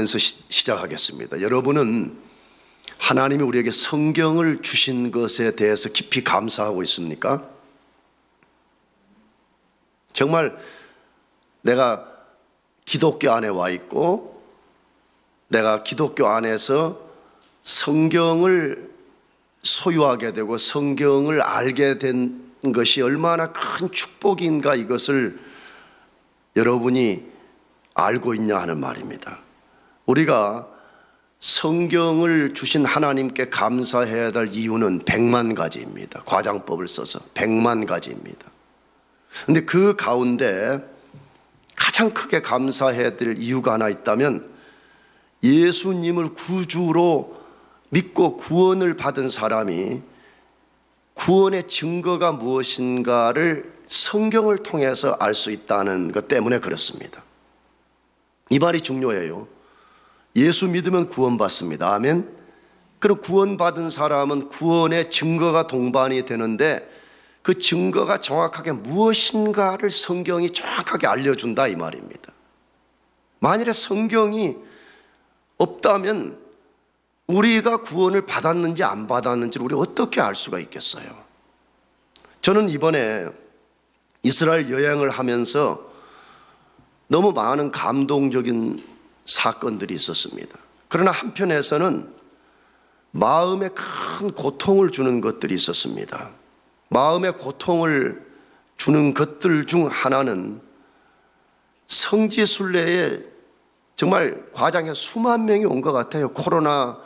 시작하겠습니다. 여러분은 하나님이 우리에게 성경을 주신 것에 대해서 깊이 감사하고 있습니까? 정말 내가 기독교 안에 와 있고 내가 기독교 안에서 성경을 소유하게 되고 성경을 알게 된 것이 얼마나 큰 축복인가, 이것을 여러분이 알고 있냐 하는 말입니다. 우리가 성경을 주신 하나님께 감사해야 될 이유는 100만 가지입니다. 과장법을 써서 100만 가지입니다. 그런데 그 가운데 가장 크게 감사해야 될 이유가 하나 있다면, 예수님을 구주로 믿고 구원을 받은 사람이 구원의 증거가 무엇인가를 성경을 통해서 알 수 있다는 것 때문에 그렇습니다. 이 말이 중요해요. 예수 믿으면 구원받습니다. 아멘. 그럼 구원받은 사람은 구원의 증거가 동반이 되는데, 그 증거가 정확하게 무엇인가를 성경이 정확하게 알려준다, 이 말입니다. 만일에 성경이 없다면 우리가 구원을 받았는지 안 받았는지를 우리 어떻게 알 수가 있겠어요? 저는 이번에 이스라엘 여행을 하면서 너무 많은 감동적인 사건들이 있었습니다. 그러나 한편에서는 마음에 큰 고통을 주는 것들이 있었습니다. 마음에 고통을 주는 것들 중 하나는 성지순례에 정말 과장해 수만 명이 온 것 같아요. 코로나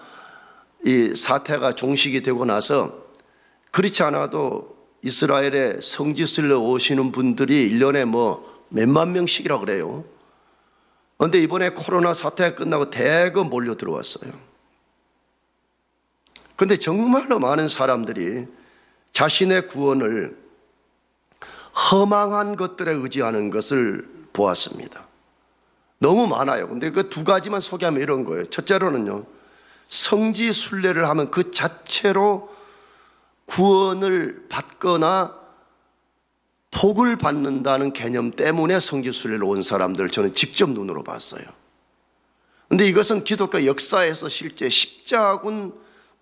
이 사태가 종식이 되고 나서 그렇지 않아도 이스라엘에 성지순례 오시는 분들이 1년에 몇만 명씩이라 그래요. 그런데 이번에 코로나 사태가 끝나고 대거 몰려 들어왔어요. 그런데 정말로 많은 사람들이 자신의 구원을 허망한 것들에 의지하는 것을 보았습니다. 너무 많아요. 근데 그 두 가지만 소개하면 이런 거예요. 첫째로는요, 성지 순례를 하면 그 자체로 구원을 받거나 복을 받는다는 개념 때문에 성지 순례를 온 사람들 저는 직접 눈으로 봤어요. 그런데 이것은 기독교 역사에서 실제 십자군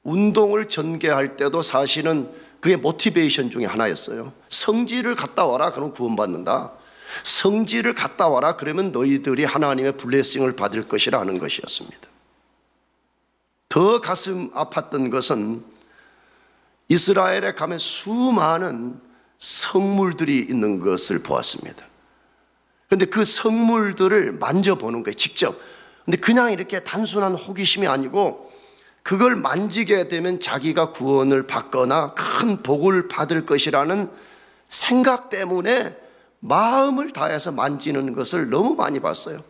운동을 전개할 때도 사실은 그게 모티베이션 중에 하나였어요. 성지를 갔다 와라, 그럼 구원받는다. 성지를 갔다 와라, 그러면 너희들이 하나님의 블레싱을 받을 것이라는 것이었습니다. 더 가슴 아팠던 것은 이스라엘에 가면 수많은 성물들이 있는 것을 보았습니다. 그런데 그 성물들을 만져보는 거예요, 직접. 근데 그냥 이렇게 단순한 호기심이 아니고 그걸 만지게 되면 자기가 구원을 받거나 큰 복을 받을 것이라는 생각 때문에 마음을 다해서 만지는 것을 너무 많이 봤어요.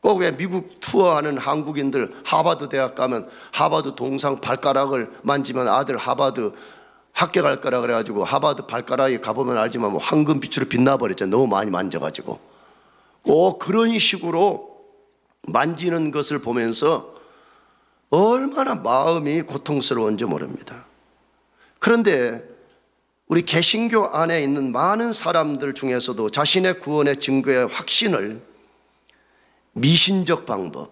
꼭 왜 미국 투어하는 한국인들 하버드 대학 가면 하버드 동상 발가락을 만지면 아들 하버드 합격할 거라 그래가지고 하버드 발가락에 가보면 알지만 황금빛으로 빛나버렸죠. 너무 많이 만져가지고. 꼭 그런 식으로 만지는 것을 보면서 얼마나 마음이 고통스러운지 모릅니다. 그런데 우리 개신교 안에 있는 많은 사람들 중에서도 자신의 구원의 증거의 확신을 미신적 방법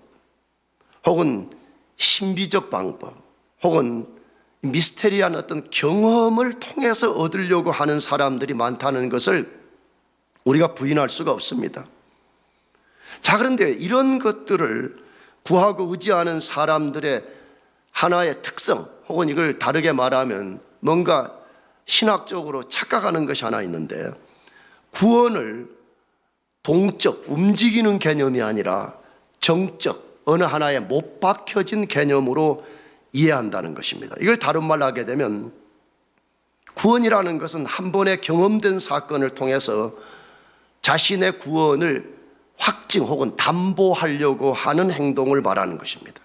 혹은 신비적 방법 혹은 미스테리한 어떤 경험을 통해서 얻으려고 하는 사람들이 많다는 것을 우리가 부인할 수가 없습니다. 자, 그런데 이런 것들을 구하고 의지하는 사람들의 하나의 특성, 혹은 이걸 다르게 말하면 뭔가 신학적으로 착각하는 것이 하나 있는데, 구원을 동적, 움직이는 개념이 아니라 정적, 어느 하나에 못 박혀진 개념으로 이해한다는 것입니다. 이걸 다른 말로 하게 되면 구원이라는 것은 한 번의 경험된 사건을 통해서 자신의 구원을 확증 혹은 담보하려고 하는 행동을 말하는 것입니다.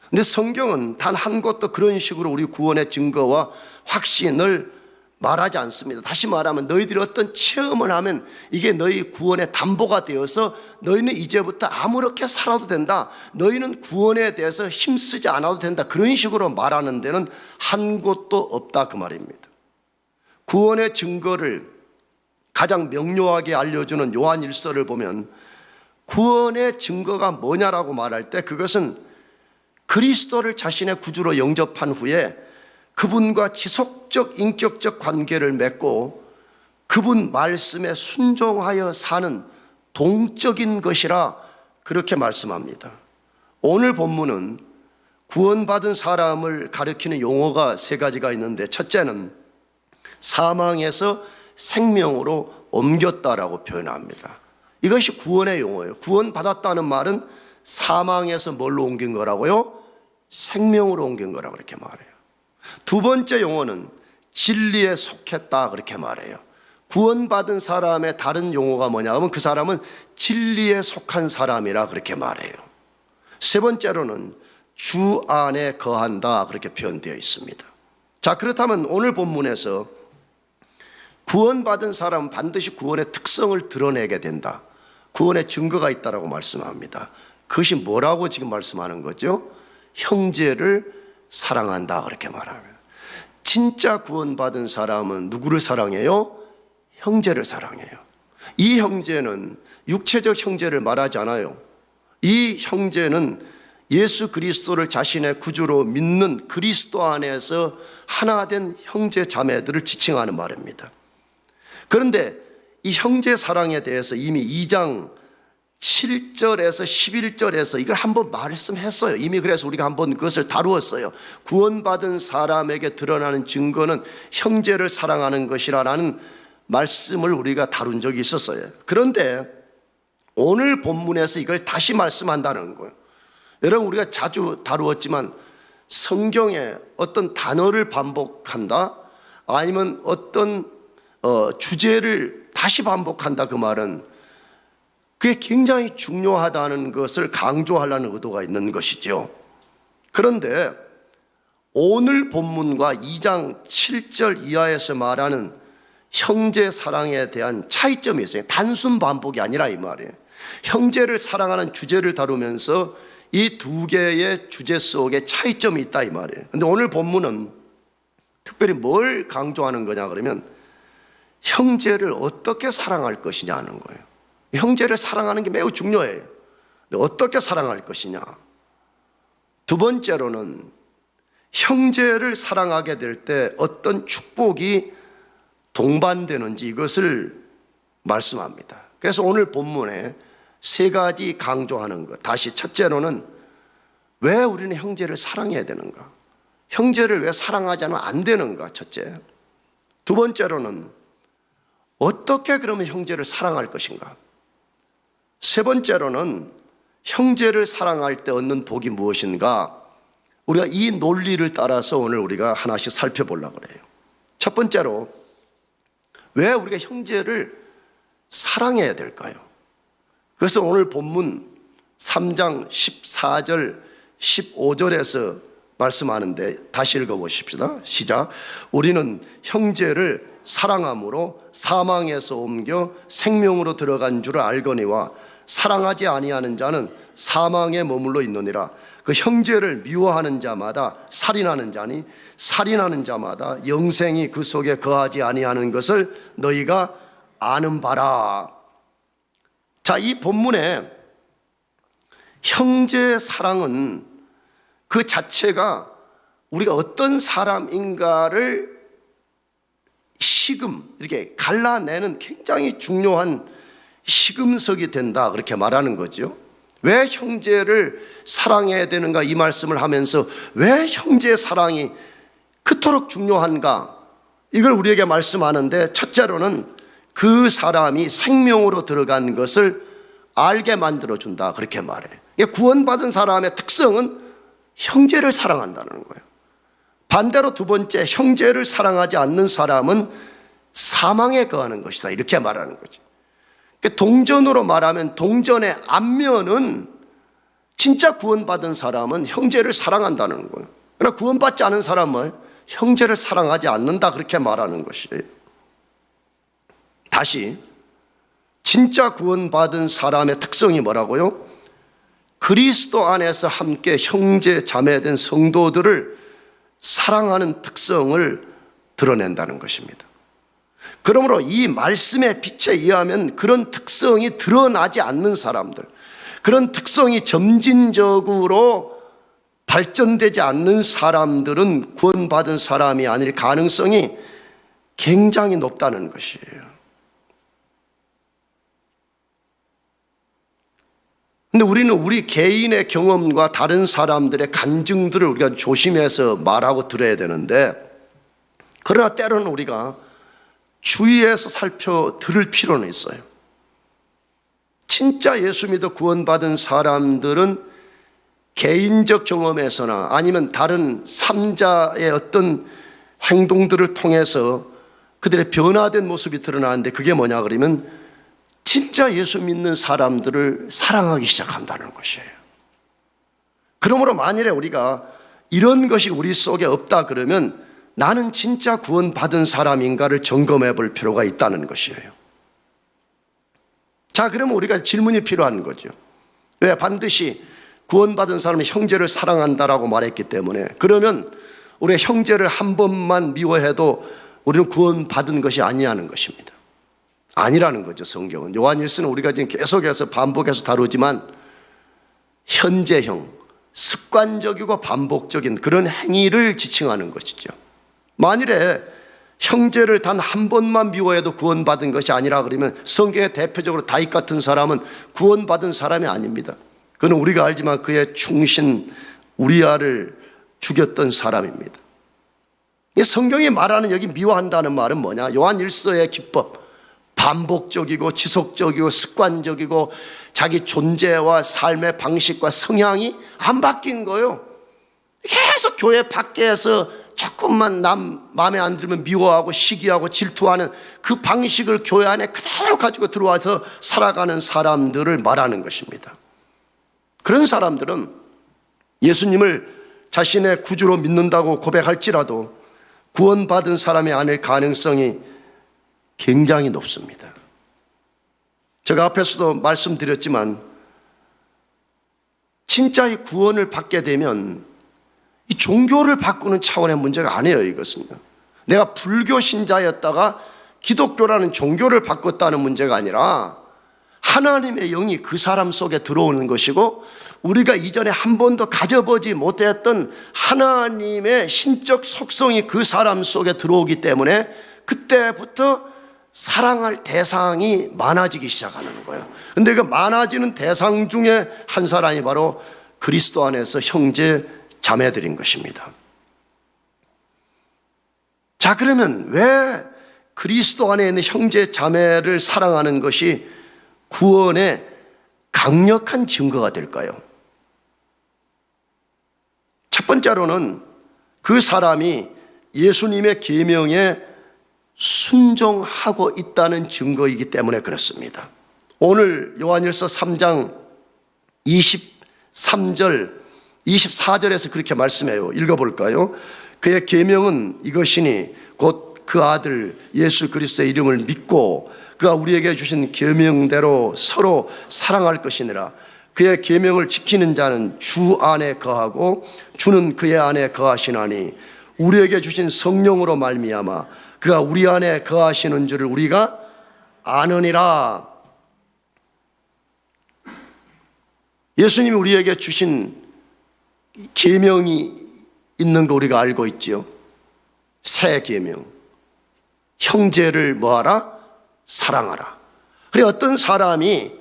그런데 성경은 단 한 곳도 그런 식으로 우리 구원의 증거와 확신을 말하지 않습니다. 다시 말하면 너희들이 어떤 체험을 하면 이게 너희 구원의 담보가 되어서 너희는 이제부터 아무렇게 살아도 된다, 너희는 구원에 대해서 힘쓰지 않아도 된다, 그런 식으로 말하는 데는 한 곳도 없다, 그 말입니다. 구원의 증거를 가장 명료하게 알려주는 요한 1서를 보면 구원의 증거가 뭐냐라고 말할 때 그것은 그리스도를 자신의 구주로 영접한 후에 그분과 지속적 인격적 관계를 맺고 그분 말씀에 순종하여 사는 동적인 것이라 그렇게 말씀합니다. 오늘 본문은 구원받은 사람을 가리키는 용어가 세 가지가 있는데, 첫째는 사망에서 생명으로 옮겼다라고 표현합니다. 이것이 구원의 용어예요. 구원받았다는 말은 사망에서 뭘로 옮긴 거라고요? 생명으로 옮긴 거라고 그렇게 말해요. 두 번째 용어는 진리에 속했다 그렇게 말해요. 구원받은 사람의 다른 용어가 뭐냐 하면 그 사람은 진리에 속한 사람이라 그렇게 말해요. 세 번째로는 주 안에 거한다 그렇게 표현되어 있습니다. 자, 그렇다면 오늘 본문에서 구원받은 사람은 반드시 구원의 특성을 드러내게 된다, 구원의 증거가 있다라고 말씀합니다. 그것이 뭐라고 지금 말씀하는 거죠? 형제를 사랑한다 그렇게 말합니다. 진짜 구원받은 사람은 누구를 사랑해요? 형제를 사랑해요. 이 형제는 육체적 형제를 말하지 않아요. 이 형제는 예수 그리스도를 자신의 구주로 믿는 그리스도 안에서 하나 된 형제 자매들을 지칭하는 말입니다. 그런데 이 형제 사랑에 대해서 이미 2장 7절에서 11절에서 이걸 한번 말씀했어요. 이미 그래서 우리가 한번 그것을 다루었어요. 구원받은 사람에게 드러나는 증거는 형제를 사랑하는 것이라는 말씀을 우리가 다룬 적이 있었어요. 그런데 오늘 본문에서 이걸 다시 말씀한다는 거예요. 여러분, 우리가 자주 다루었지만 성경에 어떤 단어를 반복한다, 아니면 어떤 주제를 다시 반복한다, 그 말은 그게 굉장히 중요하다는 것을 강조하려는 의도가 있는 것이죠. 그런데 오늘 본문과 2장 7절 이하에서 말하는 형제 사랑에 대한 차이점이 있어요. 단순 반복이 아니라 이 말이에요. 형제를 사랑하는 주제를 다루면서 이 두 개의 주제 속에 차이점이 있다 이 말이에요. 그런데 오늘 본문은 특별히 뭘 강조하는 거냐 그러면 형제를 어떻게 사랑할 것이냐는 거예요. 형제를 사랑하는 게 매우 중요해요. 근데 어떻게 사랑할 것이냐. 두 번째로는 형제를 사랑하게 될 때 어떤 축복이 동반되는지 이것을 말씀합니다. 그래서 오늘 본문에 세 가지 강조하는 것. 다시 첫째로는 왜 우리는 형제를 사랑해야 되는가? 형제를 왜 사랑하지 않으면 안 되는가? 첫째. 두 번째로는 어떻게 그러면 형제를 사랑할 것인가? 세 번째로는 형제를 사랑할 때 얻는 복이 무엇인가? 우리가 이 논리를 따라서 오늘 우리가 하나씩 살펴보려고 그래요. 첫 번째로 왜 우리가 형제를 사랑해야 될까요? 그래서 오늘 본문 3장 14절 15절에서 말씀하는데 다시 읽어보십시다. 시작. 우리는 형제를 사랑함으로 사망에서 옮겨 생명으로 들어간 줄을 알거니와 사랑하지 아니하는 자는 사망에 머물러 있느니라. 그 형제를 미워하는 자마다 살인하는 자니 살인하는 자마다 영생이 그 속에 거하지 아니하는 것을 너희가 아는 바라. 자, 이 본문에 형제 사랑은 그 자체가 우리가 어떤 사람인가를 이렇게 갈라내는 굉장히 중요한 시금석이 된다 그렇게 말하는 거죠. 왜 형제를 사랑해야 되는가 이 말씀을 하면서 왜 형제 사랑이 그토록 중요한가 이걸 우리에게 말씀하는데, 첫째로는 그 사람이 생명으로 들어간 것을 알게 만들어준다 그렇게 말해요. 구원받은 사람의 특성은 형제를 사랑한다는 거예요. 반대로 두 번째, 형제를 사랑하지 않는 사람은 사망에 거하는 것이다 이렇게 말하는 거죠. 동전으로 말하면 동전의 앞면은 진짜 구원받은 사람은 형제를 사랑한다는 거예요. 그러나 구원받지 않은 사람은 형제를 사랑하지 않는다 그렇게 말하는 것이에요. 다시 진짜 구원받은 사람의 특성이 뭐라고요? 그리스도 안에서 함께 형제 자매된 성도들을 사랑하는 특성을 드러낸다는 것입니다. 그러므로 이 말씀의 빛에 의하면 그런 특성이 드러나지 않는 사람들, 그런 특성이 점진적으로 발전되지 않는 사람들은 구원받은 사람이 아닐 가능성이 굉장히 높다는 것이에요. 근데 우리는 우리 개인의 경험과 다른 사람들의 간증들을 우리가 조심해서 말하고 들어야 되는데, 그러나 때로는 우리가 주의해서 살펴 들을 필요는 있어요. 진짜 예수 믿어 구원받은 사람들은 개인적 경험에서나 아니면 다른 3자의 어떤 행동들을 통해서 그들의 변화된 모습이 드러나는데, 그게 뭐냐 그러면 진짜 예수 믿는 사람들을 사랑하기 시작한다는 것이에요. 그러므로 만일에 우리가 이런 것이 우리 속에 없다 그러면 나는 진짜 구원받은 사람인가를 점검해 볼 필요가 있다는 것이에요. 자, 그러면 우리가 질문이 필요한 거죠. 왜? 반드시 구원받은 사람은 형제를 사랑한다라고 말했기 때문에. 그러면 우리가 형제를 한 번만 미워해도 우리는 구원받은 것이 아니라는 것입니다. 아니라는 거죠, 성경은. 요한일서는 우리가 지금 계속해서 반복해서 다루지만 현재형, 습관적이고 반복적인 그런 행위를 지칭하는 것이죠. 만일에 형제를 단 한 번만 미워해도 구원받은 것이 아니라 그러면 성경의 대표적으로 다윗 같은 사람은 구원받은 사람이 아닙니다. 그는 우리가 알지만 그의 충신 우리아를 죽였던 사람입니다. 성경이 말하는 여기 미워한다는 말은 뭐냐? 요한일서의 기법, 반복적이고 지속적이고 습관적이고 자기 존재와 삶의 방식과 성향이 안 바뀐 거예요. 계속 교회 밖에서 조금만 남 마음에 안 들면 미워하고 시기하고 질투하는 그 방식을 교회 안에 그대로 가지고 들어와서 살아가는 사람들을 말하는 것입니다. 그런 사람들은 예수님을 자신의 구주로 믿는다고 고백할지라도 구원받은 사람이 아닐 가능성이 굉장히 높습니다. 제가 앞에서도 말씀드렸지만 진짜 이 구원을 받게 되면 이 종교를 바꾸는 차원의 문제가 아니에요. 이것은 내가 불교 신자였다가 기독교라는 종교를 바꿨다는 문제가 아니라 하나님의 영이 그 사람 속에 들어오는 것이고, 우리가 이전에 한 번도 가져보지 못했던 하나님의 신적 속성이 그 사람 속에 들어오기 때문에 그때부터 사랑할 대상이 많아지기 시작하는 거예요. 그런데 그 많아지는 대상 중에 한 사람이 바로 그리스도 안에서 형제 자매들인 것입니다. 자, 그러면 왜 그리스도 안에 있는 형제 자매를 사랑하는 것이 구원의 강력한 증거가 될까요? 첫 번째로는 그 사람이 예수님의 계명에 순종하고 있다는 증거이기 때문에 그렇습니다. 오늘 요한일서 3장 23절 24절에서 그렇게 말씀해요. 읽어볼까요? 그의 계명은 이것이니 곧 그 아들 예수 그리스도의 이름을 믿고 그가 우리에게 주신 계명대로 서로 사랑할 것이니라. 그의 계명을 지키는 자는 주 안에 거하고 주는 그의 안에 거하시나니 우리에게 주신 성령으로 말미암아 그가 우리 안에 거하시는 줄을 우리가 아느니라. 예수님이 우리에게 주신 계명이 있는 거 우리가 알고 있지요. 새 계명, 형제를 뭐하라? 사랑하라. 그래, 어떤 사람이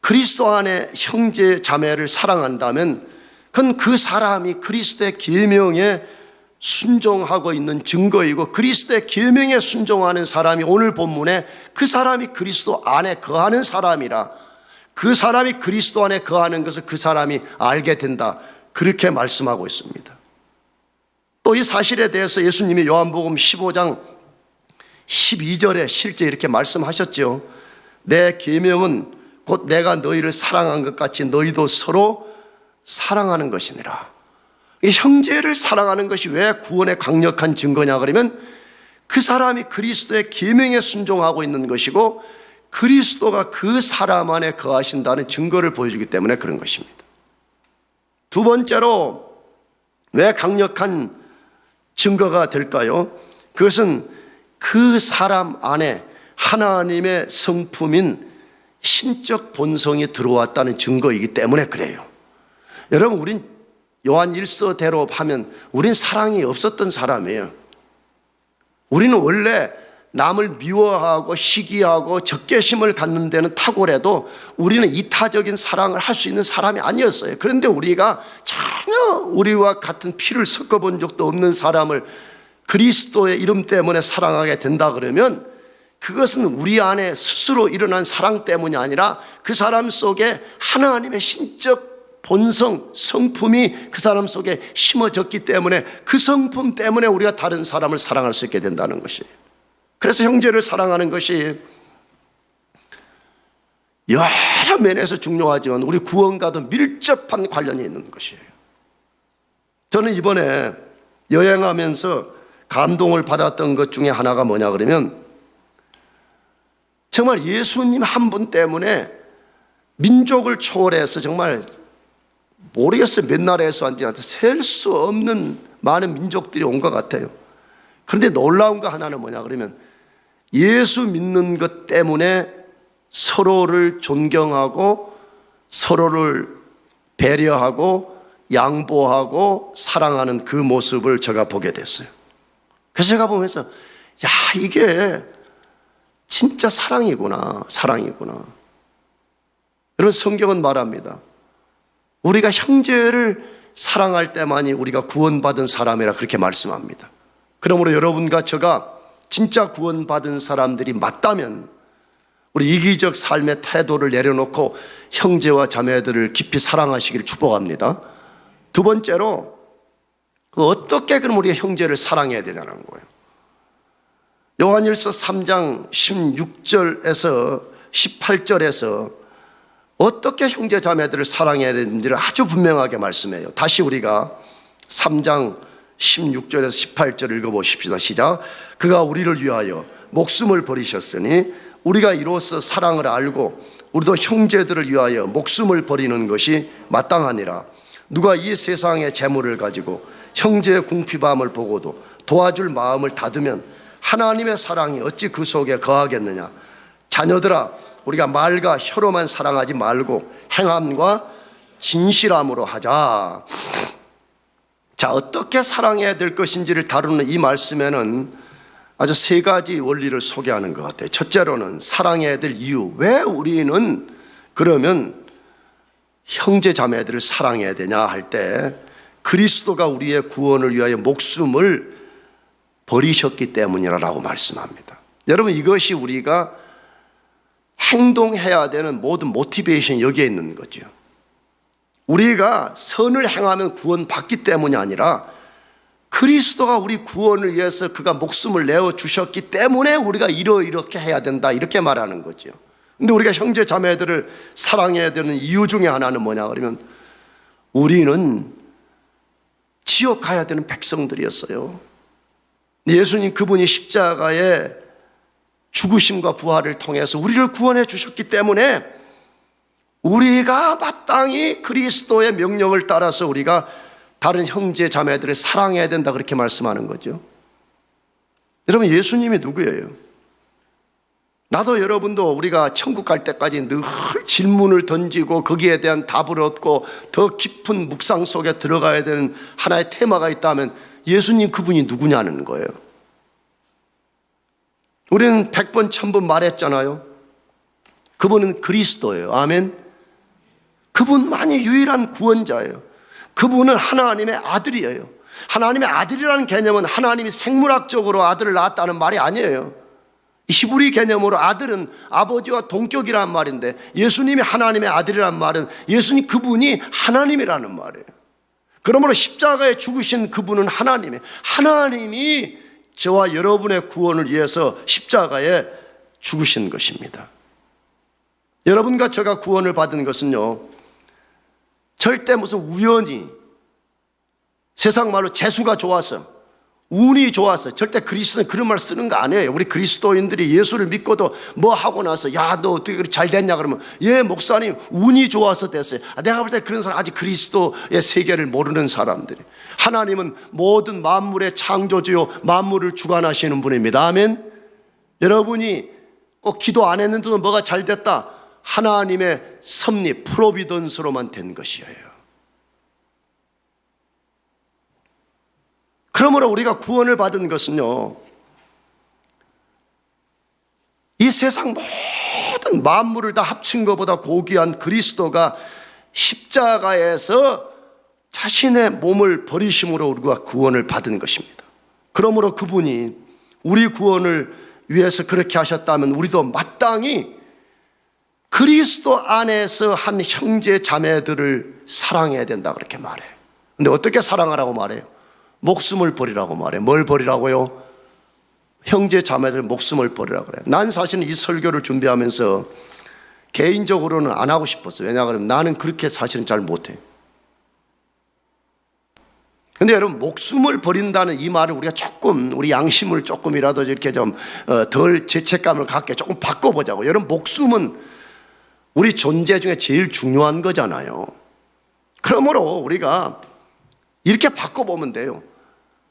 그리스도 안에 형제 자매를 사랑한다면 그건 그 사람이 그리스도의 계명에 순종하고 있는 증거이고, 그리스도의 계명에 순종하는 사람이 오늘 본문에 그 사람이 그리스도 안에 거하는 사람이라, 그 사람이 그리스도 안에 거하는 것을 그 사람이 알게 된다, 그렇게 말씀하고 있습니다. 또 이 사실에 대해서 예수님이 요한복음 15장 12절에 실제 이렇게 말씀하셨죠. 내 계명은 곧 내가 너희를 사랑한 것 같이 너희도 서로 사랑하는 것이니라. 이 형제를 사랑하는 것이 왜 구원의 강력한 증거냐 그러면 그 사람이 그리스도의 계명에 순종하고 있는 것이고 그리스도가 그 사람 안에 거하신다는 증거를 보여주기 때문에 그런 것입니다. 두 번째로 왜 강력한 증거가 될까요? 그것은 그 사람 안에 하나님의 성품인 신적 본성이 들어왔다는 증거이기 때문에 그래요. 여러분, 우린 요한 1서대로 하면 우린 사랑이 없었던 사람이에요. 우리는 원래 남을 미워하고 시기하고 적개심을 갖는 데는 탁월해도 우리는 이타적인 사랑을 할 수 있는 사람이 아니었어요. 그런데 우리가 전혀 우리와 같은 피를 섞어본 적도 없는 사람을 그리스도의 이름 때문에 사랑하게 된다 그러면 그것은 우리 안에 스스로 일어난 사랑 때문이 아니라 그 사람 속에 하나님의 신적 본성, 성품이 그 사람 속에 심어졌기 때문에 그 성품 때문에 우리가 다른 사람을 사랑할 수 있게 된다는 것이에요. 그래서 형제를 사랑하는 것이 여러 면에서 중요하지만 우리 구원과도 밀접한 관련이 있는 것이에요. 저는 이번에 여행하면서 감동을 받았던 것 중에 하나가 뭐냐 그러면 정말 예수님 한 분 때문에 민족을 초월해서 정말 모르겠어요. 몇 나라에서 왔는지 셀 수 없는 많은 민족들이 온 것 같아요. 그런데 놀라운 거 하나는 뭐냐 그러면 예수 믿는 것 때문에 서로를 존경하고 서로를 배려하고 양보하고 사랑하는 그 모습을 제가 보게 됐어요. 그래서 제가 보면서 야, 이게 진짜 사랑이구나. 여러분, 성경은 말합니다. 우리가 형제를 사랑할 때만이 우리가 구원받은 사람이라 그렇게 말씀합니다. 그러므로 여러분과 제가 진짜 구원받은 사람들이 맞다면 우리 이기적 삶의 태도를 내려놓고 형제와 자매들을 깊이 사랑하시기를 축복합니다. 두 번째로 어떻게 그럼 우리가 형제를 사랑해야 되냐는 거예요. 요한일서 3장 16절에서 18절에서 어떻게 형제 자매들을 사랑해야 되는지를 아주 분명하게 말씀해요. 다시 우리가 3장 16절에서 18절 읽어보십시다. 시작. 그가 우리를 위하여 목숨을 버리셨으니 우리가 이로써 사랑을 알고 우리도 형제들을 위하여 목숨을 버리는 것이 마땅하니라. 누가 이 세상의 재물을 가지고 형제의 궁핍함을 보고도 도와줄 마음을 닫으면 하나님의 사랑이 어찌 그 속에 거하겠느냐. 자녀들아, 우리가 말과 혀로만 사랑하지 말고 행함과 진실함으로 하자. 자, 어떻게 사랑해야 될 것인지를 다루는 이 말씀에는 아주 세 가지 원리를 소개하는 것 같아요. 첫째로는 사랑해야 될 이유. 왜 우리는 그러면 형제 자매들을 사랑해야 되냐 할 때 그리스도가 우리의 구원을 위하여 목숨을 버리셨기 때문이라고 말씀합니다. 여러분, 이것이 우리가 행동해야 되는 모든 모티베이션이 여기에 있는 거죠. 우리가 선을 행하면 구원받기 때문이 아니라 그리스도가 우리 구원을 위해서 그가 목숨을 내어주셨기 때문에 우리가 이렇게 해야 된다, 이렇게 말하는 거죠. 근데 우리가 형제 자매들을 사랑해야 되는 이유 중에 하나는 뭐냐 그러면 우리는 지옥 가야 되는 백성들이었어요. 예수님 그분이 십자가의 죽으심과 부활을 통해서 우리를 구원해 주셨기 때문에 우리가 마땅히 그리스도의 명령을 따라서 우리가 다른 형제 자매들을 사랑해야 된다, 그렇게 말씀하는 거죠. 여러분, 예수님이 누구예요? 나도 여러분도 우리가 천국 갈 때까지 늘 질문을 던지고 거기에 대한 답을 얻고 더 깊은 묵상 속에 들어가야 되는 하나의 테마가 있다면 예수님 그분이 누구냐는 거예요. 우리는 100번 1000번 말했잖아요. 그분은 그리스도예요. 아멘. 그분만이 유일한 구원자예요. 그분은 하나님의 아들이에요. 하나님의 아들이라는 개념은 하나님이 생물학적으로 아들을 낳았다는 말이 아니에요. 히브리 개념으로 아들은 아버지와 동격이라는 말인데 예수님이 하나님의 아들이라는 말은 예수님 그분이 하나님이라는 말이에요. 그러므로 십자가에 죽으신 그분은 하나님이 저와 여러분의 구원을 위해서 십자가에 죽으신 것입니다. 여러분과 제가 구원을 받은 것은요, 절대 무슨 우연히, 세상 말로 재수가 좋아서, 운이 좋아서, 절대 그리스도는 그런 말 쓰는 거 아니에요. 우리 그리스도인들이 예수를 믿고도 뭐 하고 나서 야, 너 어떻게 그렇게 잘 됐냐 그러면 예, 목사님 운이 좋아서 됐어요. 내가 볼 때 그런 사람 아직 그리스도의 세계를 모르는 사람들이. 하나님은 모든 만물의 창조주요 만물을 주관하시는 분입니다. 아멘. 여러분이 꼭 기도 안 했는데도 뭐가 잘 됐다, 하나님의 섭리, 프로비던스로만 된 것이에요. 그러므로 우리가 구원을 받은 것은요, 이 세상 모든 만물을 다 합친 것보다 고귀한 그리스도가 십자가에서 자신의 몸을 버리심으로 우리가 구원을 받은 것입니다. 그러므로 그분이 우리 구원을 위해서 그렇게 하셨다면 우리도 마땅히 그리스도 안에서 한 형제 자매들을 사랑해야 된다 그렇게 말해요. 근데 어떻게 사랑하라고 말해요? 목숨을 버리라고 말해요. 뭘 버리라고요? 형제 자매들 목숨을 버리라고 그래요. 난 사실은 이 설교를 준비하면서 개인적으로는 안 하고 싶었어요. 왜냐하면 나는 그렇게 사실은 잘 못해요. 근데 여러분, 목숨을 버린다는 이 말을 우리가 조금, 우리 양심을 조금이라도 이렇게 좀 덜 죄책감을 갖게 조금 바꿔보자고. 여러분, 목숨은 우리 존재 중에 제일 중요한 거잖아요. 그러므로 우리가 이렇게 바꿔보면 돼요.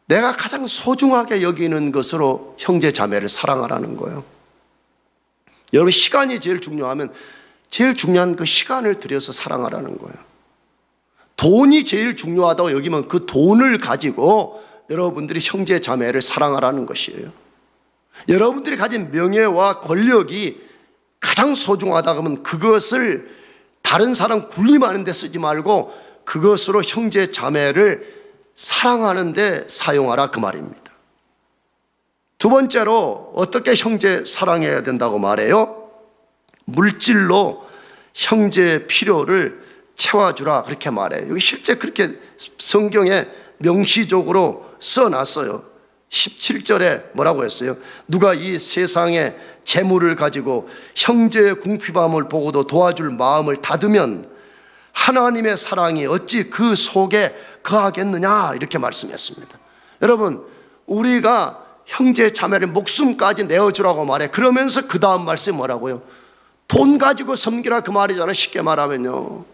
내가 가장 소중하게 여기는 것으로 형제 자매를 사랑하라는 거예요. 여러분, 시간이 제일 중요하면 제일 중요한 그 시간을 들여서 사랑하라는 거예요. 돈이 제일 중요하다고 여기면 그 돈을 가지고 여러분들이 형제 자매를 사랑하라는 것이에요. 여러분들이 가진 명예와 권력이 가장 소중하다 그러면 그것을 다른 사람 군림하는 데 쓰지 말고 그것으로 형제 자매를 사랑하는 데 사용하라 그 말입니다. 두 번째로 어떻게 형제 사랑해야 된다고 말해요? 물질로 형제의 필요를 채워주라 그렇게 말해요. 여기 실제 그렇게 성경에 명시적으로 써놨어요. 17절에 뭐라고 했어요? 누가 이 세상의 재물을 가지고 형제의 궁핍함을 보고도 도와줄 마음을 닫으면 하나님의 사랑이 어찌 그 속에 거하겠느냐 이렇게 말씀했습니다. 여러분, 우리가 형제 자매를 목숨까지 내어주라고 말해. 그러면서 그 다음 말씀이 뭐라고요? 돈 가지고 섬기라 그 말이잖아요. 쉽게 말하면요,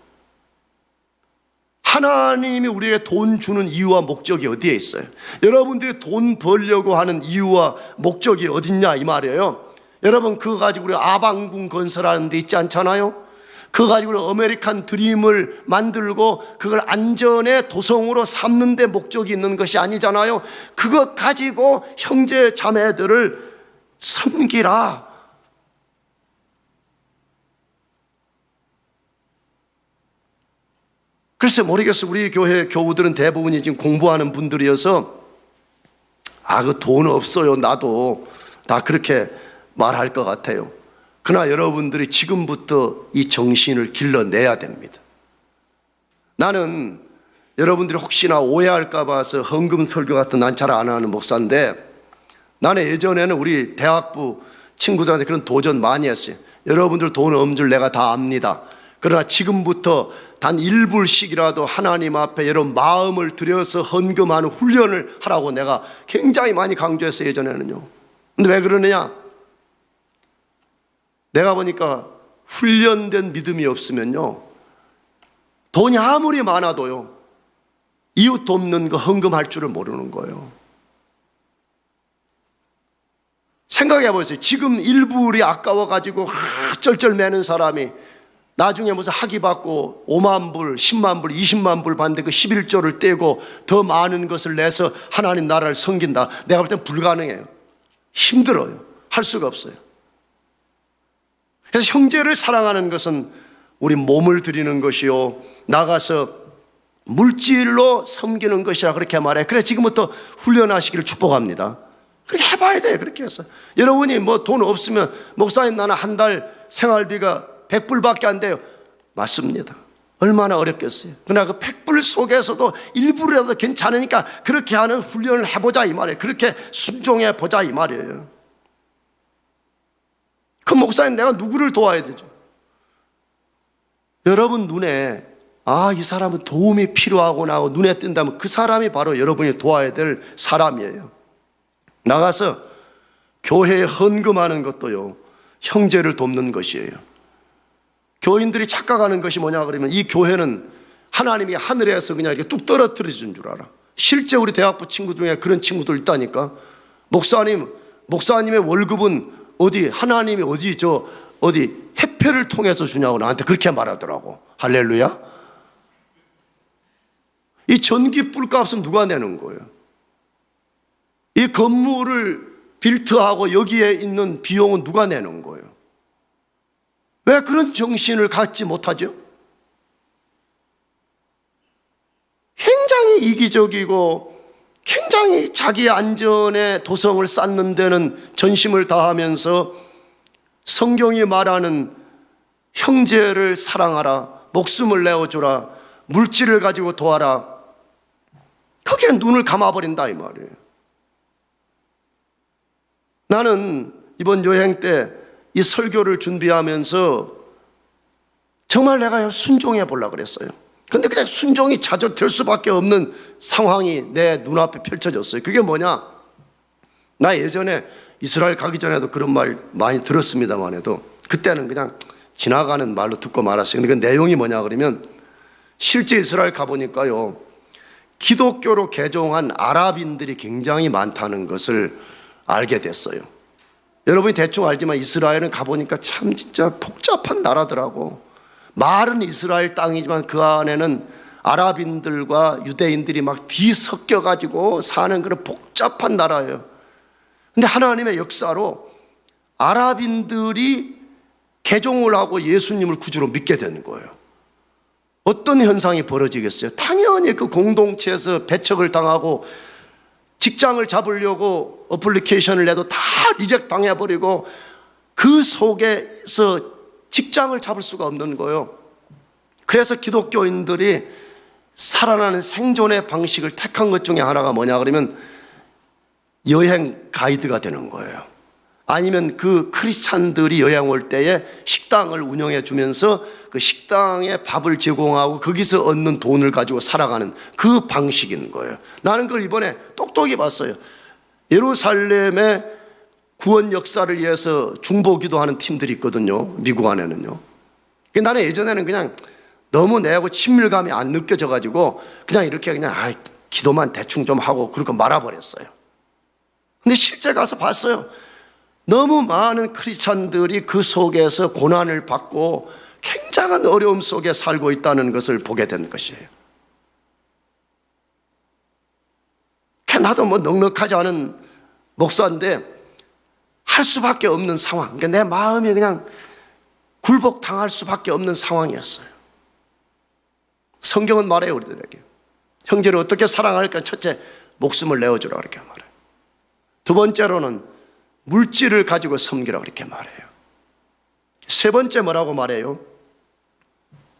하나님이 우리에게 돈 주는 이유와 목적이 어디에 있어요? 여러분들이 돈 벌려고 하는 이유와 목적이 어딨냐 이 말이에요. 여러분, 그거 가지고 우리 아방궁 건설하는 데 있지 않잖아요? 그거 가지고 아메리칸 드림을 만들고 그걸 안전의 도성으로 삼는 데 목적이 있는 것이 아니잖아요. 그것 가지고 형제 자매들을 섬기라. 글쎄 모르겠어요. 우리 교회 교우들은 대부분이 지금 공부하는 분들이어서 그 돈 없어요. 나도 다 그렇게 말할 것 같아요. 그러나 여러분들이 지금부터 이 정신을 길러내야 됩니다. 나는 여러분들이 혹시나 오해할까 봐서 헌금 설교 같은 난 잘 안 하는 목사인데, 나는 예전에는 우리 대학부 친구들한테 그런 도전 많이 했어요. 여러분들 돈 없는 줄 내가 다 압니다. 그러나 지금부터 단 1불씩이라도 하나님 앞에 여러분 마음을 들여서 헌금하는 훈련을 하라고 내가 굉장히 많이 강조했어요, 예전에는요. 근데 왜 그러느냐? 내가 보니까 훈련된 믿음이 없으면요, 돈이 아무리 많아도요, 이웃 돕는 거 헌금할 줄을 모르는 거예요. 생각해 보세요. 지금 1불이 아까워가지고 쩔쩔매는 사람이 나중에 무슨 학위 받고 5만 불, 10만 불, 20만 불 받는데 그 11조를 떼고 더 많은 것을 내서 하나님 나라를 섬긴다. 내가 볼 땐 불가능해요. 힘들어요. 할 수가 없어요. 그래서 형제를 사랑하는 것은 우리 몸을 드리는 것이요, 나가서 물질로 섬기는 것이라 그렇게 말해. 그래서 지금부터 훈련하시기를 축복합니다. 그렇게 해봐야 돼요. 그렇게 해서 여러분이 뭐 돈 없으면 목사님 나는 한 달 생활비가 100불밖에 안 돼요. 맞습니다. 얼마나 어렵겠어요. 그러나 그 100불 속에서도 1불이라도 괜찮으니까 그렇게 하는 훈련을 해보자 이 말이에요. 그렇게 순종해 보자 이 말이에요. 그 목사님 내가 누구를 도와야 되죠? 여러분 눈에 이 사람은 도움이 필요하구나 하고 눈에 띈다면 그 사람이 바로 여러분이 도와야 될 사람이에요. 나가서 교회에 헌금하는 것도요, 형제를 돕는 것이에요. 교인들이 착각하는 것이 뭐냐 그러면 이 교회는 하나님이 하늘에서 그냥 이렇게 뚝 떨어뜨려 준 줄 알아. 실제 우리 대학부 친구 중에 그런 친구들 있다니까. 목사님의 월급은 하나님이 어디 해패를 통해서 주냐고 나한테 그렇게 말하더라고. 할렐루야. 이 전기 뿔값은 누가 내는 거예요? 이 건물을 빌트하고 여기에 있는 비용은 누가 내는 거예요? 왜 그런 정신을 갖지 못하죠? 굉장히 이기적이고 굉장히 자기 안전에 도성을 쌓는 데는 전심을 다하면서 성경이 말하는 형제를 사랑하라, 목숨을 내어주라, 물질을 가지고 도와라, 거기에 눈을 감아버린다 이 말이에요. 나는 이번 여행 때 이 설교를 준비하면서 정말 내가 순종해 보려고 그랬어요. 근데 그냥 순종이 좌절될 수밖에 없는 상황이 내 눈앞에 펼쳐졌어요. 그게 뭐냐? 나 예전에 이스라엘 가기 전에도 그런 말 많이 들었습니다만 해도 그때는 그냥 지나가는 말로 듣고 말았어요. 근데 그 내용이 뭐냐 그러면 실제 이스라엘 가보니까요, 기독교로 개종한 아랍인들이 굉장히 많다는 것을 알게 됐어요. 여러분이 대충 알지만 이스라엘은 가보니까 참 진짜 복잡한 나라더라고. 말은 이스라엘 땅이지만 그 안에는 아랍인들과 유대인들이 막 뒤섞여가지고 사는 그런 복잡한 나라예요. 근데 하나님의 역사로 아랍인들이 개종을 하고 예수님을 구주로 믿게 되는 거예요. 어떤 현상이 벌어지겠어요? 당연히 그 공동체에서 배척을 당하고 직장을 잡으려고 어플리케이션을 내도 다 리젝트 당해버리고 그 속에서 직장을 잡을 수가 없는 거예요. 그래서 기독교인들이 살아나는 생존의 방식을 택한 것 중에 하나가 뭐냐 그러면 여행 가이드가 되는 거예요. 아니면 그 크리스찬들이 여행 올 때에 식당을 운영해 주면서 그 식당에 밥을 제공하고 거기서 얻는 돈을 가지고 살아가는 그 방식인 거예요. 나는 그걸 이번에 똑똑히 봤어요. 예루살렘의 구원 역사를 위해서 중보기도하는 팀들이 있거든요. 미국 안에는요. 나는 예전에는 그냥 너무 내하고 친밀감이 안 느껴져가지고 그냥 이렇게 그냥 기도만 대충 좀 하고 그렇게 말아버렸어요. 근데 실제 가서 봤어요. 너무 많은 크리스찬들이 그 속에서 고난을 받고 굉장한 어려움 속에 살고 있다는 것을 보게 된 것이에요. 나도 뭐 넉넉하지 않은 목사인데 할 수밖에 없는 상황, 그러니까 내 마음이 그냥 굴복당할 수밖에 없는 상황이었어요. 성경은 말해요, 우리들에게. 형제를 어떻게 사랑할까? 첫째, 목숨을 내어주라 그렇게 말해요. 두 번째로는 물질을 가지고 섬기라 그렇게 말해요. 세 번째 뭐라고 말해요?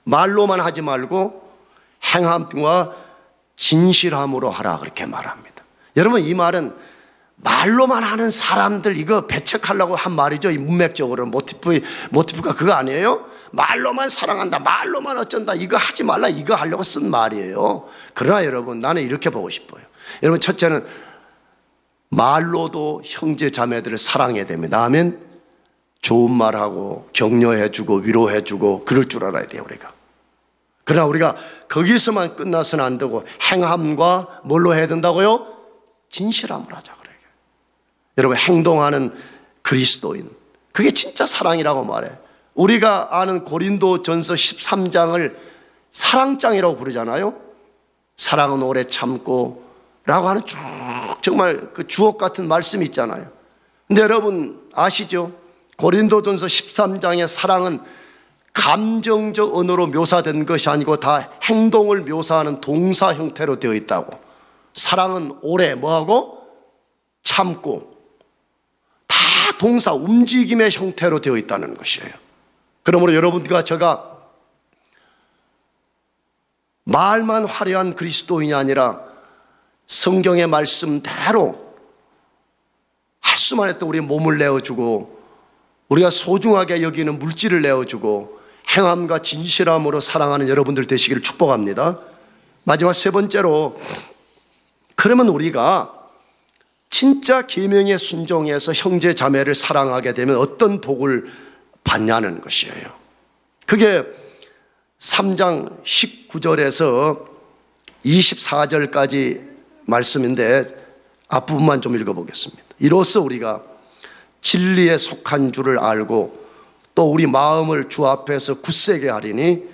말로만 하지 말고 행함과 진실함으로 하라 그렇게 말합니다. 여러분, 이 말은 말로만 하는 사람들 이거 배척하려고 한 말이죠. 이 문맥적으로 모티프가 그거 아니에요? 말로만 사랑한다, 말로만 어쩐다, 이거 하지 말라, 이거 하려고 쓴 말이에요. 그러나 여러분, 나는 이렇게 보고 싶어요. 여러분, 첫째는 말로도 형제 자매들을 사랑해야 됩니다. 아멘. 좋은 말하고 격려해주고 위로해주고 그럴 줄 알아야 돼요, 우리가. 그러나 우리가 거기서만 끝나서는 안 되고 행함과 뭘로 해야 된다고요? 진실함을 하자 그래요. 여러분, 행동하는 그리스도인, 그게 진짜 사랑이라고 말해. 우리가 아는 고린도전서 13장을 사랑장이라고 부르잖아요. 사랑은 오래 참고 라고 하는 쭉 정말 그 주옥 같은 말씀이 있잖아요. 근데 여러분 아시죠? 고린도전서 13장의 사랑은 감정적 언어로 묘사된 것이 아니고 다 행동을 묘사하는 동사 형태로 되어 있다고. 사랑은 오래 뭐하고? 참고. 다 동사 움직임의 형태로 되어 있다는 것이에요. 그러므로 여러분과 제가 말만 화려한 그리스도인이 아니라 성경의 말씀대로 할 수만 했던 우리의 몸을 내어주고 우리가 소중하게 여기는 물질을 내어주고 행함과 진실함으로 사랑하는 여러분들 되시기를 축복합니다. 마지막 세 번째로, 그러면 우리가 진짜 계명에 순종해서 형제 자매를 사랑하게 되면 어떤 복을 받냐는 것이에요. 그게 3장 19절에서 24절까지 말씀인데 앞부분만 좀 읽어보겠습니다. 이로써 우리가 진리에 속한 줄을 알고 또 우리 마음을 주 앞에서 굳세게 하리니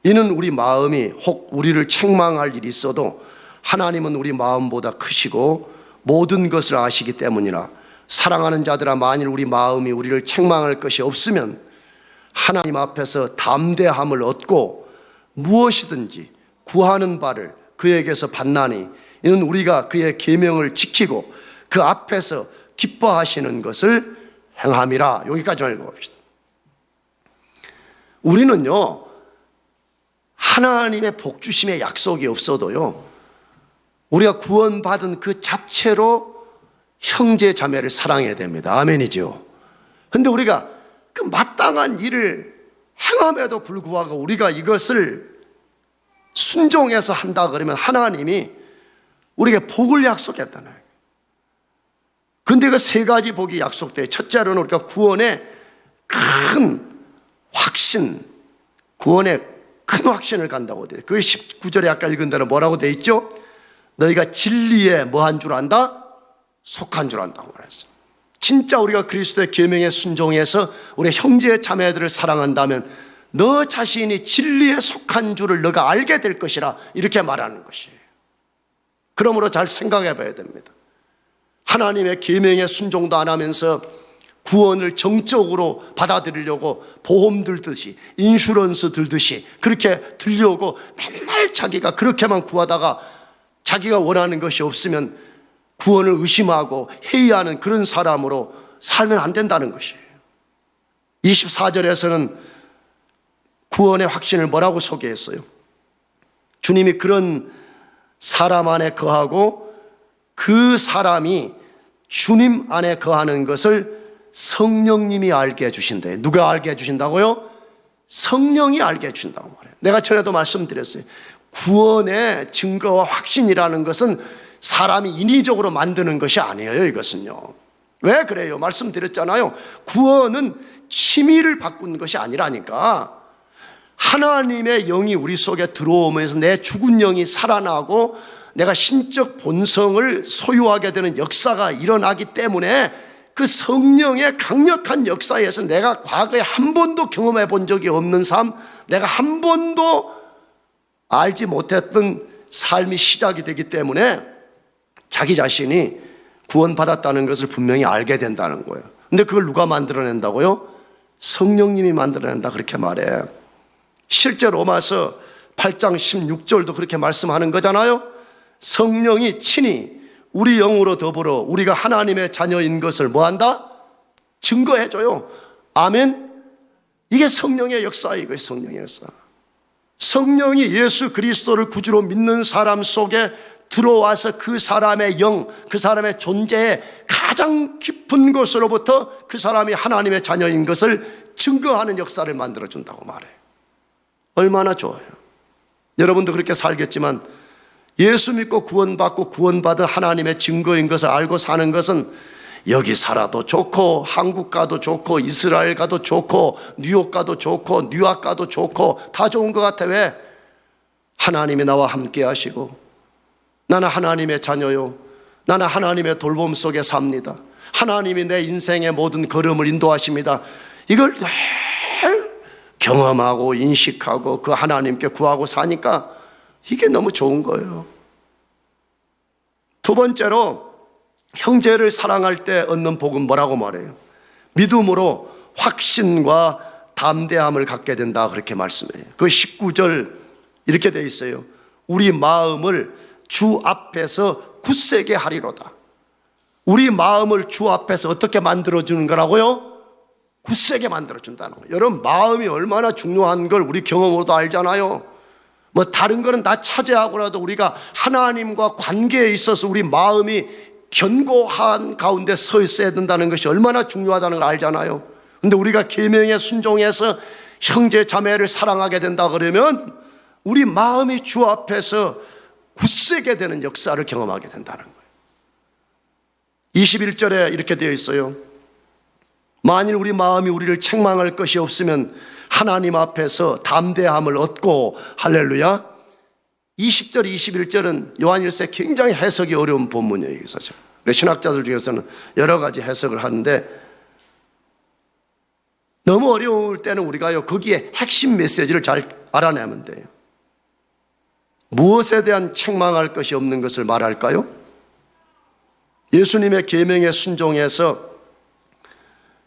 이는 우리 마음이 혹 우리를 책망할 일이 있어도 하나님은 우리 마음보다 크시고 모든 것을 아시기 때문이라. 사랑하는 자들아, 만일 우리 마음이 우리를 책망할 것이 없으면 하나님 앞에서 담대함을 얻고 무엇이든지 구하는 바를 그에게서 받나니 이는 우리가 그의 계명을 지키고 그 앞에서 기뻐하시는 것을 행함이라. 여기까지만 읽어봅시다. 우리는요, 하나님의 복주심의 약속이 없어도요, 우리가 구원받은 그 자체로 형제 자매를 사랑해야 됩니다. 아멘이죠. 그런데 우리가 그 마땅한 일을 행함에도 불구하고 우리가 이것을 순종해서 한다 그러면 하나님이 우리에게 복을 약속했다는 거예요. 근데 그 세 가지 복이 약속돼요. 첫째로는 우리가 구원의 큰 확신, 구원의 큰 확신을 간다고 돼요. 그 19절에 아까 읽은 대로 뭐라고 돼 있죠? 너희가 진리에 뭐한 줄 안다? 속한 줄 안다고 말했어요. 진짜 우리가 그리스도의 계명에 순종해서 우리 형제 자매들을 사랑한다면 너 자신이 진리에 속한 줄을 너가 알게 될 것이라, 이렇게 말하는 것이에요. 그러므로 잘 생각해 봐야 됩니다. 하나님의 계명에 순종도 안 하면서 구원을 정적으로 받아들이려고 보험 들듯이, 인슈런스 들듯이 그렇게 들려오고 맨날 자기가 그렇게만 구하다가 자기가 원하는 것이 없으면 구원을 의심하고 회의하는 그런 사람으로 살면 안 된다는 것이에요. 24절에서는 구원의 확신을 뭐라고 소개했어요? 주님이 그런 사람 안에 거하고 그 사람이 주님 안에 거하는 것을 성령님이 알게 해주신대. 누가 알게 해주신다고요? 성령이 알게 해주신다고 말해요. 내가 전에도 말씀드렸어요. 구원의 증거와 확신이라는 것은 사람이 인위적으로 만드는 것이 아니에요. 이것은요. 왜 그래요? 말씀드렸잖아요. 구원은 취미를 바꾸는 것이 아니라니까. 하나님의 영이 우리 속에 들어오면서 내 죽은 영이 살아나고 내가 신적 본성을 소유하게 되는 역사가 일어나기 때문에 그 성령의 강력한 역사에서 내가 과거에 한 번도 경험해 본 적이 없는 삶, 내가 한 번도 알지 못했던 삶이 시작이 되기 때문에 자기 자신이 구원받았다는 것을 분명히 알게 된다는 거예요. 근데 그걸 누가 만들어낸다고요? 성령님이 만들어낸다, 그렇게 말해. 실제 로마서 8장 16절도 그렇게 말씀하는 거잖아요. 성령이 친히 우리 영으로 더불어 우리가 하나님의 자녀인 것을 뭐한다? 증거해줘요. 아멘. 이게 성령의 역사예요. 이거 성령의 역사. 성령이 예수 그리스도를 구주로 믿는 사람 속에 들어와서 그 사람의 영, 그 사람의 존재의 가장 깊은 곳으로부터 그 사람이 하나님의 자녀인 것을 증거하는 역사를 만들어준다고 말해요. 얼마나 좋아요. 여러분도 그렇게 살겠지만 예수 믿고 구원받고 구원받은 하나님의 증거인 것을 알고 사는 것은 여기 살아도 좋고 한국 가도 좋고 이스라엘 가도 좋고 뉴욕 가도 좋고 뉴욕 가도 좋고 다 좋은 것 같아. 왜? 하나님이 나와 함께 하시고 나는 하나님의 자녀요, 나는 하나님의 돌봄 속에 삽니다, 하나님이 내 인생의 모든 걸음을 인도하십니다. 이걸 늘 경험하고 인식하고 그 하나님께 구하고 사니까 이게 너무 좋은 거예요. 두 번째로 형제를 사랑할 때 얻는 복은 뭐라고 말해요? 믿음으로 확신과 담대함을 갖게 된다, 그렇게 말씀해요. 그 19절 이렇게 돼 있어요. 우리 마음을 주 앞에서 굳세게 하리로다. 우리 마음을 주 앞에서 어떻게 만들어주는 거라고요? 굳세게 만들어준다는 거예요. 여러분, 마음이 얼마나 중요한 걸 우리 경험으로도 알잖아요. 뭐 다른 거는 다 차지하고라도 우리가 하나님과 관계에 있어서 우리 마음이 견고한 가운데 서 있어야 된다는 것이 얼마나 중요하다는 걸 알잖아요. 근데 우리가 계명에 순종해서 형제 자매를 사랑하게 된다 그러면 우리 마음이 주 앞에서 굳세게 되는 역사를 경험하게 된다는 거예요. 21절에 이렇게 되어 있어요. 만일 우리 마음이 우리를 책망할 것이 없으면 하나님 앞에서 담대함을 얻고, 할렐루야. 20절, 21절은 요한일서 굉장히 해석이 어려운 본문이에요. 사실 신학자들 중에서는 여러 가지 해석을 하는데 너무 어려울 때는 우리가요, 거기에 핵심 메시지를 잘 알아내면 돼요. 무엇에 대한 책망할 것이 없는 것을 말할까요? 예수님의 계명에 순종해서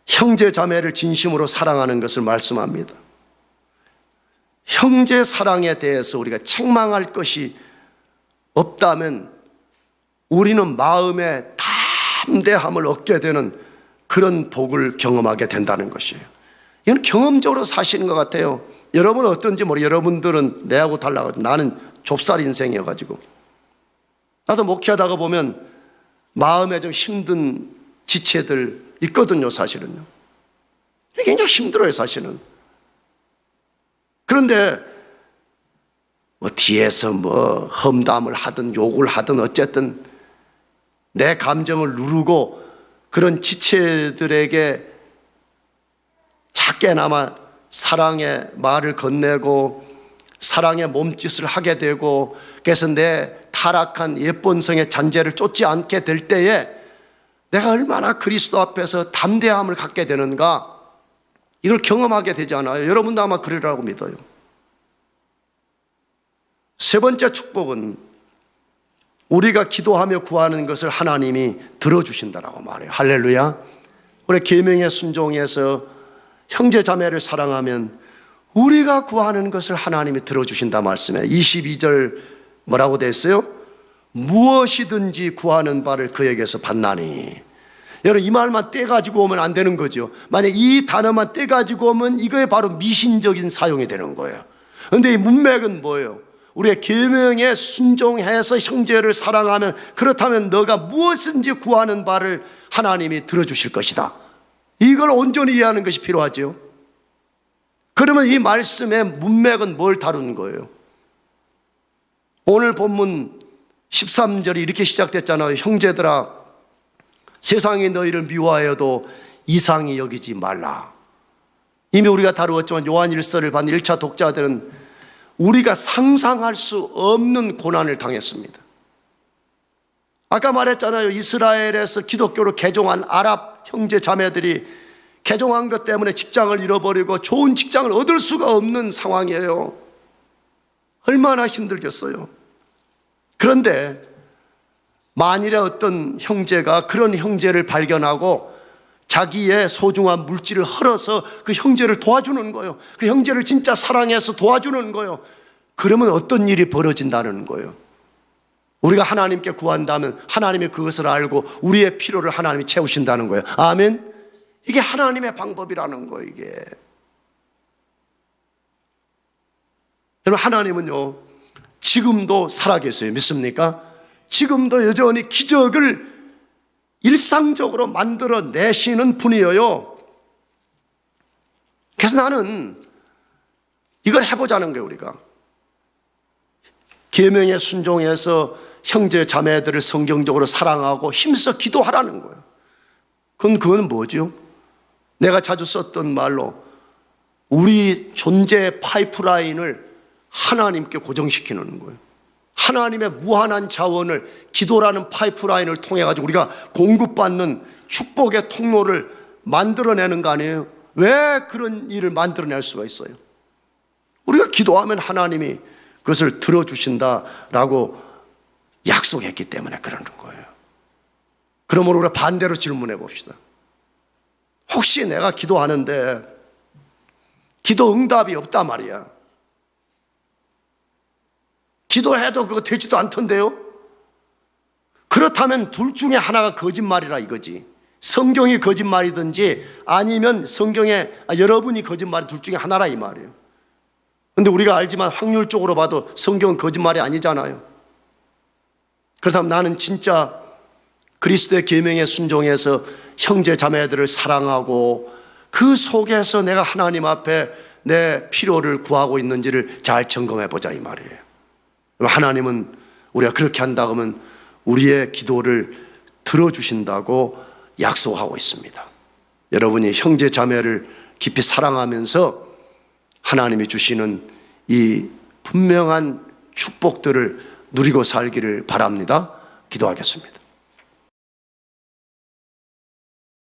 형제 자매를 진심으로 사랑하는 것을 말씀합니다. 형제 사랑에 대해서 우리가 책망할 것이 없다면 우리는 마음의 담대함을 얻게 되는 그런 복을 경험하게 된다는 것이에요. 이건 경험적으로 사시는 것 같아요. 여러분은 어떤지 모르겠어요. 여러분들은 내하고 달라가지고 나는 좁쌀 인생이어가지고 나도 목회하다가 보면 마음에 좀 힘든 지체들 있거든요, 사실은요. 굉장히 힘들어요, 사실은. 그런데 뭐 뒤에서 뭐 험담을 하든 욕을 하든 어쨌든 내 감정을 누르고 그런 지체들에게 작게나마 사랑의 말을 건네고 사랑의 몸짓을 하게 되고 그래서 내 타락한 옛본성의 잔재를 쫓지 않게 될 때에 내가 얼마나 그리스도 앞에서 담대함을 갖게 되는가, 이걸 경험하게 되지 않아요? 여러분도 아마 그러라고 믿어요. 세 번째 축복은 우리가 기도하며 구하는 것을 하나님이 들어주신다라고 말해요. 할렐루야. 우리 계명에 순종해서 형제 자매를 사랑하면 우리가 구하는 것을 하나님이 들어주신다 말씀에 22절 뭐라고 되어 있어요? 무엇이든지 구하는 바를 그에게서 받나니. 여러분, 이 말만 떼가지고 오면 안 되는 거죠. 만약 이 단어만 떼가지고 오면 이거에 바로 미신적인 사용이 되는 거예요. 그런데 이 문맥은 뭐예요? 우리의 계명에 순종해서 형제를 사랑하면, 그렇다면 너가 무엇인지 구하는 바를 하나님이 들어주실 것이다. 이걸 온전히 이해하는 것이 필요하죠. 그러면 이 말씀의 문맥은 뭘 다루는 거예요? 오늘 본문 13절이 이렇게 시작됐잖아요. 형제들아, 세상이 너희를 미워하여도 이상히 여기지 말라. 이미 우리가 다루었지만 요한일서를 받는 1차 독자들은 우리가 상상할 수 없는 고난을 당했습니다. 아까 말했잖아요. 이스라엘에서 기독교로 개종한 아랍 형제 자매들이 개종한 것 때문에 직장을 잃어버리고 좋은 직장을 얻을 수가 없는 상황이에요. 얼마나 힘들겠어요. 그런데 만일에 어떤 형제가 그런 형제를 발견하고 자기의 소중한 물질을 헐어서 그 형제를 도와주는 거예요. 그 형제를 진짜 사랑해서 도와주는 거예요. 그러면 어떤 일이 벌어진다는 거예요? 우리가 하나님께 구한다면 하나님이 그것을 알고 우리의 필요를 하나님이 채우신다는 거예요. 아멘. 이게 하나님의 방법이라는 거예요. 이게. 여러분, 하나님은요 지금도 살아계세요. 믿습니까? 지금도 여전히 기적을 일상적으로 만들어내시는 분이에요. 그래서 나는 이걸 해보자는 거예요. 우리가 계명에 순종해서 형제 자매들을 성경적으로 사랑하고 힘써 기도하라는 거예요. 그건 뭐죠? 내가 자주 썼던 말로 우리 존재의 파이프라인을 하나님께 고정시키는 거예요. 하나님의 무한한 자원을 기도라는 파이프라인을 통해 가지고 우리가 공급받는 축복의 통로를 만들어내는 거 아니에요? 왜 그런 일을 만들어낼 수가 있어요? 우리가 기도하면 하나님이 그것을 들어주신다라고 약속했기 때문에 그러는 거예요. 그러므로 우리가 반대로 질문해 봅시다. 혹시 내가 기도하는데 기도 응답이 없단 말이야. 기도해도 그거 되지도 않던데요? 그렇다면 둘 중에 하나가 거짓말이라 이거지. 성경이 거짓말이든지 아니면 성경에 여러분이 거짓말이 둘 중에 하나라 이 말이에요. 그런데 우리가 알지만 확률적으로 봐도 성경은 거짓말이 아니잖아요. 그렇다면 나는 진짜 그리스도의 계명에 순종해서 형제 자매들을 사랑하고 그 속에서 내가 하나님 앞에 내 필요를 구하고 있는지를 잘 점검해 보자 이 말이에요. 하나님은 우리가 그렇게 한다고 하면 우리의 기도를 들어주신다고 약속하고 있습니다. 여러분이 형제 자매를 깊이 사랑하면서 하나님이 주시는 이 분명한 축복들을 누리고 살기를 바랍니다. 기도하겠습니다.